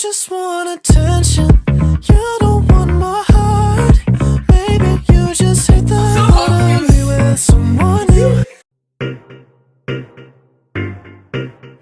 just want attention. You don't want my heart. Maybe you just hate the thought of me with someone new.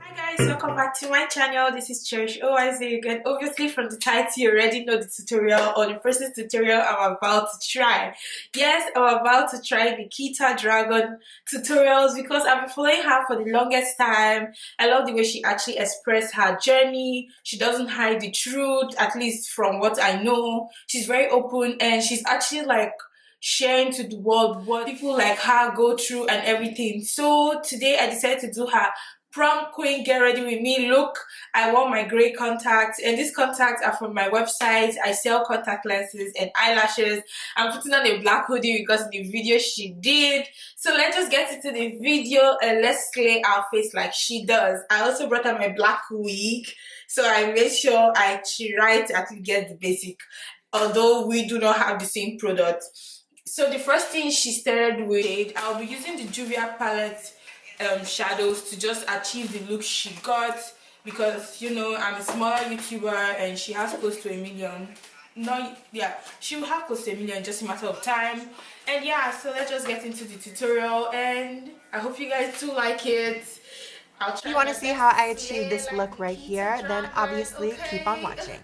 Hi guys, welcome back to my channel. This is Cherish. Oh, I say you can obviously from the title you already know the tutorial or the process tutorial I'm about to try. Yes, I'm about to try NIKITA Dragun tutorials because I've been following her for the longest time. I love the way she actually expressed her journey. She doesn't hide the truth, at least from what I know. She's very open and she's actually like sharing to the world what people like her go through and everything. So today I decided to do her prom queen get ready with me look. I want my gray contacts, and these contacts are from my website. I sell contact lenses and eyelashes. I'm putting on a black hoodie because the video she did. So let's just get into the video and let's slay our face like she does. I also brought out my black wig, so I made sure I try to actually get the basic, although we do not have the same product. So the first thing she started with, I'll be using the Juvia palette shadows to just achieve the look she got, because you know I'm a smaller YouTuber and she has close to 1 million. No, yeah, she will have close to 1 million in just a matter of time. And yeah, so let's just get into the tutorial and I hope you guys do like it. If you want to see how I achieve this look right here, then obviously keep on watching.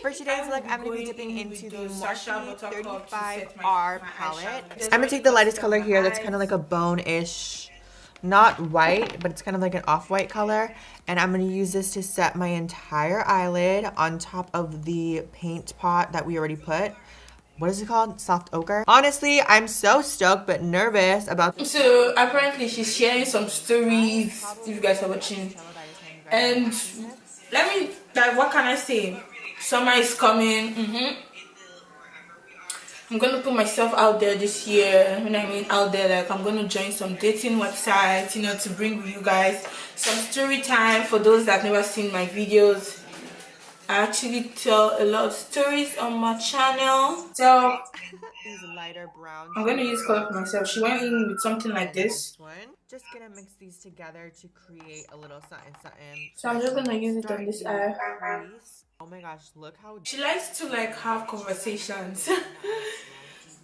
For today's look, I'm going to be dipping into the Morphe 35R palette. I'm going to take the lightest color here that's kind of like a bone-ish, not white, but it's kind of like an off-white color. And I'm going to use this to set my entire eyelid on top of the paint pot that we already put. What is it called? Soft ochre. Honestly, I'm so stoked but nervous about this. So apparently she's sharing some stories, if you guys are watching. And let me, like, what can I say? Summer is coming. I'm gonna put myself out there this year. When I mean out there, like I'm gonna join some dating websites, you know, to bring you guys some story time for those that never seen my videos. I actually tell a lot of stories on my channel. So lighter brown. I'm gonna use color for myself. She went in with something like this. Just gonna mix these together to create a little something something. So I'm just gonna use it on this eye. Oh my gosh, look how she likes to like have conversations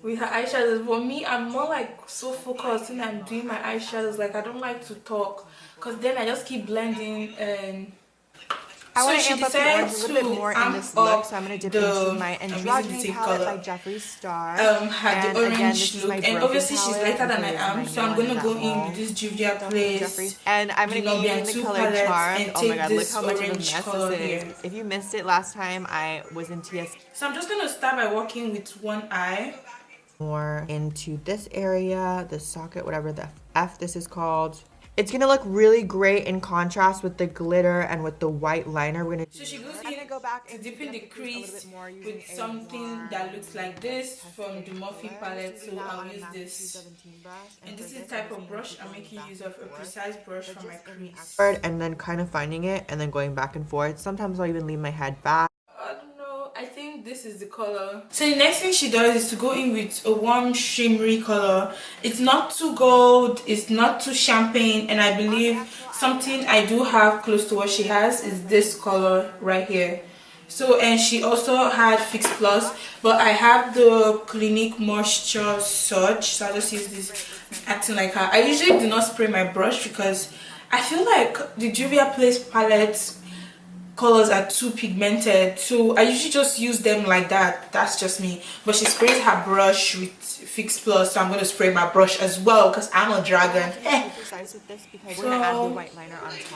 with her eyeshadows, but me, I'm more like so focused when I'm doing my eyeshadows. Like I don't like to talk because then I just keep blending. And I want to amp up the orange a little bit more in this look, so I'm going to dip into my Androgyny palette by Jeffree Star. Had the orange again, this is look, my and obviously she's lighter than I am, so I'm gonna go in with this Juvia place. And I'm going to be using the color Charmed. Oh my god, look how much of a mess color this is. If you missed it last time, I was in TS. So I'm just gonna start by working with one eye. More into this area, the socket, whatever the F this is called. It's gonna look really great in contrast with the glitter and with the white liner. We're gonna. So she goes in, go back and dip in the crease with something that looks like this from the Morphe palette. So I'll use this, and this is the type of brush I'm making use of, a precise brush for my crease. And then kind of finding it and then going back and forth. Sometimes I'll even leave my head back. I think this is the color. So the next thing she does is to go in with a warm shimmery color. It's not too gold, it's not too champagne, and I believe something I do have close to what she has is this color right here. So, and she also had Fix Plus, but I have the Clinique Moisture Surge, so I just use this, acting like her. I usually do not spray my brush because I feel like the Juvia Place palettes colors are too pigmented, so I usually just use them like that. That's just me. But she sprays her brush with Fix Plus, so I'm going to spray my brush as well because I'm a dragon.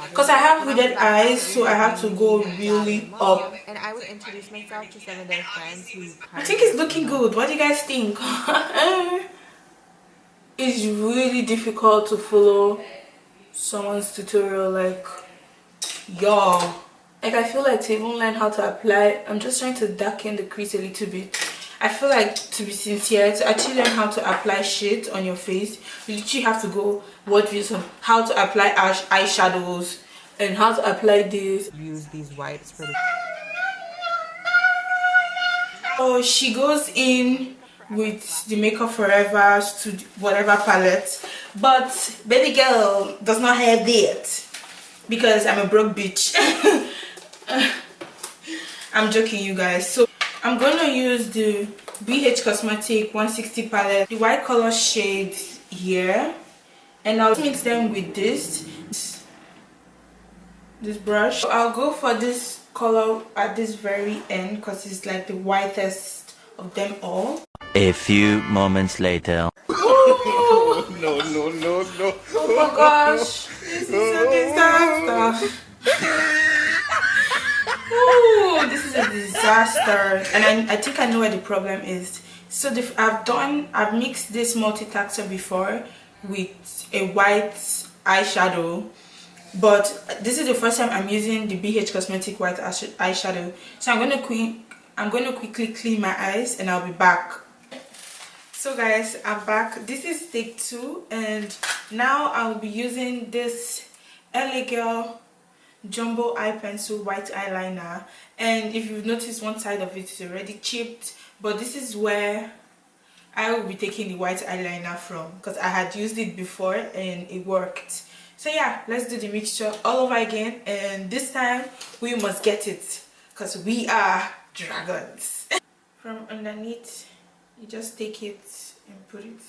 Because I have hooded eyes, so I have to go really up. And I would introduce myself to some of their friends who I think it's looking good. What do you guys think? It's really difficult to follow someone's tutorial like y'all. Like I feel like to even learn how to apply, I'm just trying to darken the crease a little bit. I feel like, to be sincere, to actually learn how to apply shade on your face, you literally have to go watch videos on how to apply eyeshadows and how to apply this. Use these wipes for the. So she goes in with the Makeup Forever whatever palette, but baby girl does not have that because I'm a broke bitch. I'm joking, you guys. So I'm gonna use the BH Cosmetic 160 palette, the white color shades here, and I'll mix them with this brush. So I'll go for this color at this very end because it's like the whitest of them all. A few moments later. Oh, No, no, no, no. oh my gosh, this is a disaster. Ooh, this is a disaster. And I think I know where the problem is. So I've mixed this multi-taxer before with a white eyeshadow, but this is the first time I'm using the BH Cosmetic white eyeshadow. So I'm gonna quickly clean my eyes and I'll be back. So guys, I'm back. This is take 2, and now I'll be using this LA Girl jumbo eye pencil white eyeliner. And if you've noticed, one side of it is already chipped, but this is where I will be taking the white eyeliner from because I had used it before and it worked. So yeah, let's do the mixture all over again, and this time we must get it because we are dragons. From underneath, you just take it and put it.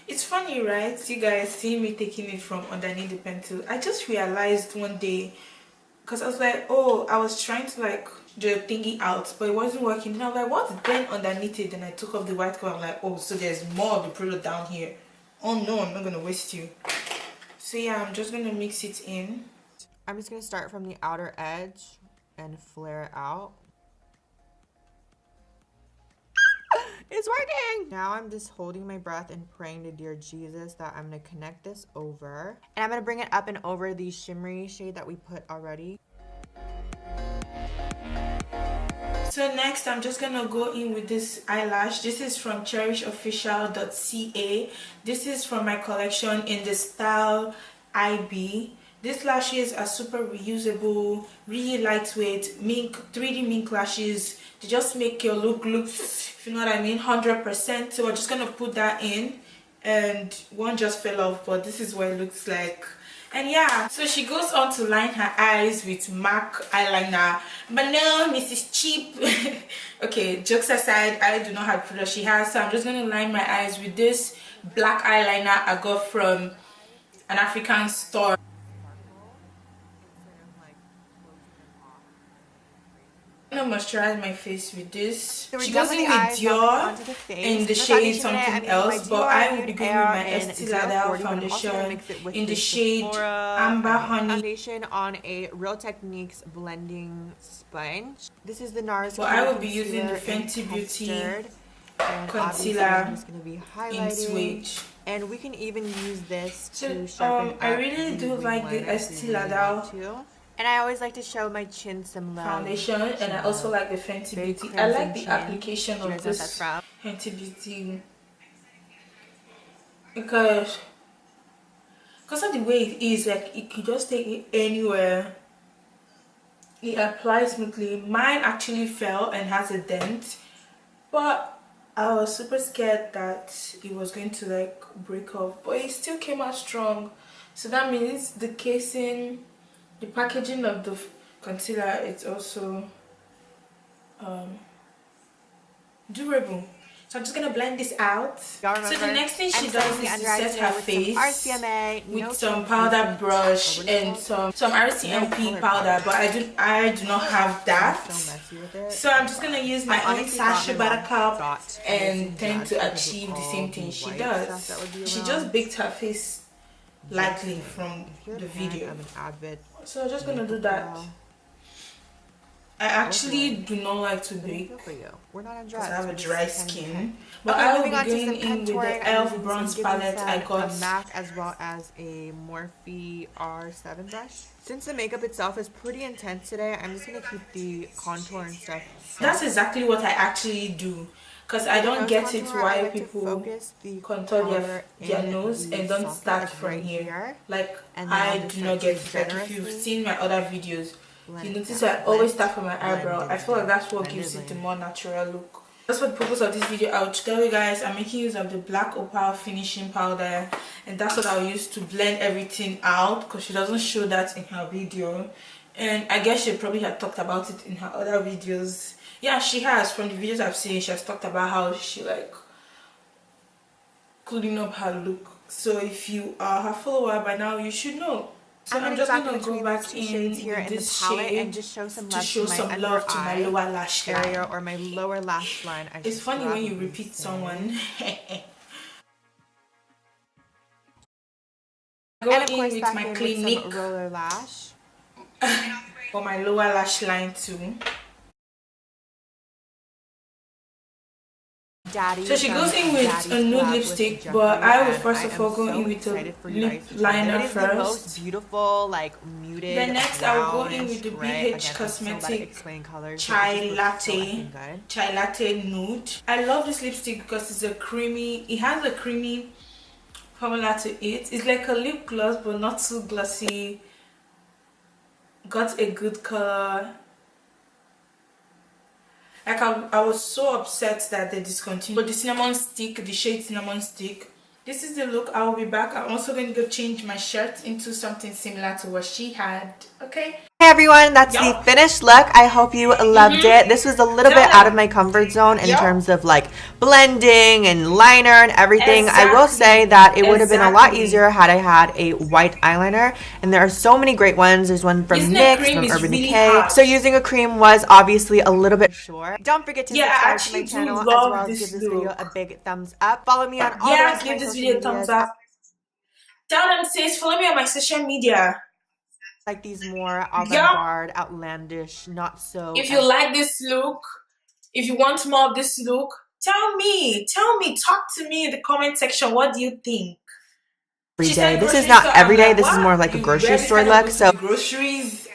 It's funny, right? You guys see me taking it from underneath the pencil. I just realized one day, because I was like, oh, I was trying to like do the thingy out, but it wasn't working. And I was like, what's then underneath it? Then I took off the white color. I'm like, oh, so there's more of the product down here. Oh no, I'm not gonna waste you. So yeah, I'm just gonna mix it in. I'm just gonna start from the outer edge and flare it out. It's working! Now I'm just holding my breath and praying to dear Jesus that I'm gonna connect this over. And I'm gonna bring it up and over the shimmery shade that we put already. So next I'm just gonna go in with this eyelash. This is from cherishofficial.ca. This is from my collection in the style IB. These lashes are super reusable, really lightweight, mink 3D mink lashes. They just make your look, if you know what I mean, 100%. So we're just gonna put that in, and one just fell off, but this is what it looks like. And yeah, so she goes on to line her eyes with MAC eyeliner, but no, Mrs. Cheap. Okay, jokes aside, I do not have the product she has, so I'm just gonna line my eyes with this black eyeliner I got from an African store. I'm gonna moisturize my face with this. So she goes in with Dior in the shade something else, but I will be going with my Estee Lauder foundation in the shade Amber Honey. Foundation on a Real Techniques blending sponge. This is the NARS. So I will be using the Fenty Beauty concealer I'm just gonna be in highlighting. Switch. And we can even use this So to sharpen I up really do like the Estee line Lauder too. And I always like to show my chin some love. foundation, and I also like the Fenty Beauty. I like the application of this Fenty Beauty because of the way it is, like you can just take it anywhere. It applies smoothly. Mine actually fell and has a dent, but I was super scared that it was going to like break off, but it still came out strong. So that means the casing, the packaging of the concealer, it's also durable. So I'm just gonna blend this out. So the next thing she does is to set her face with some powder brush and some RCMP powder, but I do not have that. So I'm just gonna use my own Sacha Buttercup and tend to achieve the same thing she does. She just baked her face lightly from the video. So I'm just gonna do that. I actually do not like to bake because I have a dry skin, but I will be going in with the e.l.f. bronze palette I got, MAC, as well as a Morphe R7 brush. Since the makeup itself is pretty intense today, I'm just gonna keep the contour and stuff. That's exactly what I actually do, because I don't get it why people contour their nose and don't start from here. Like, I do not get it. Like, if you've seen my other videos, you notice I always start from my eyebrow. I feel like that's what gives it the more natural look. That's for the purpose of this video. I'll tell you guys, I'm making use of the black opal finishing powder, and that's what I'll use to blend everything out, because she doesn't show that in her video. and I guess she probably had talked about it in her other videos. Yeah, she has. From the videos I've seen, she has talked about how she like cleaning up her look. So if you are her follower by now, you should know. So I'm just gonna go back in shades here in the palette and just show some love to my under lower lash area line. or my lower lash line. It's funny when you repeat someone. And of course, with back my in Clinique with some roller lash for my lower lash line too. Daddy. So she goes in with a nude lipstick, but I would first of all go in with a lip liner first. The most beautiful, like muted. Then next I will go in with the BH Cosmetic Chai Latte Nude. I love this lipstick because it's a creamy. It has a creamy formula to it. It's like a lip gloss, but not too glossy. Got a good color. Like I was so upset that they discontinued. But the cinnamon stick, the shade cinnamon stick. This is the look. I will be back. I'm also going to go change my shirt into something similar to what she had. Okay. Hey everyone, that's the finished look. I hope you loved it. This was a little bit out of my comfort zone in terms of like blending and liner and everything. I will say that it would have been a lot easier had I had a white eyeliner, and there are so many great ones. There's one from NYX, from Urban Decay. So using a cream was obviously a little bit short. Don't forget to subscribe to my channel as well as give this video a big thumbs up. Follow me on all the rest of my social media. Thumbs up. Tell them, sis, follow me on my social media. Like these more avant-garde, outlandish, not so. If you like this look, if you want more of this look, tell me, talk to me in the comment section. What do you think? Every day. This is not every day. This is more like a grocery store look. So groceries,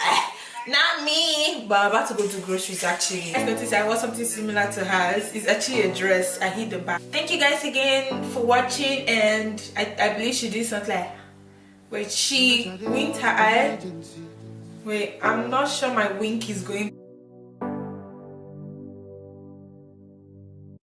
not me, but I'm about to go to groceries actually. I noticed I wore something similar to hers. It's actually a dress. I hit the back. Thank you guys again for watching, and I believe she did something like. Wait, she winked her eye. Wait, I'm not sure my wink is going.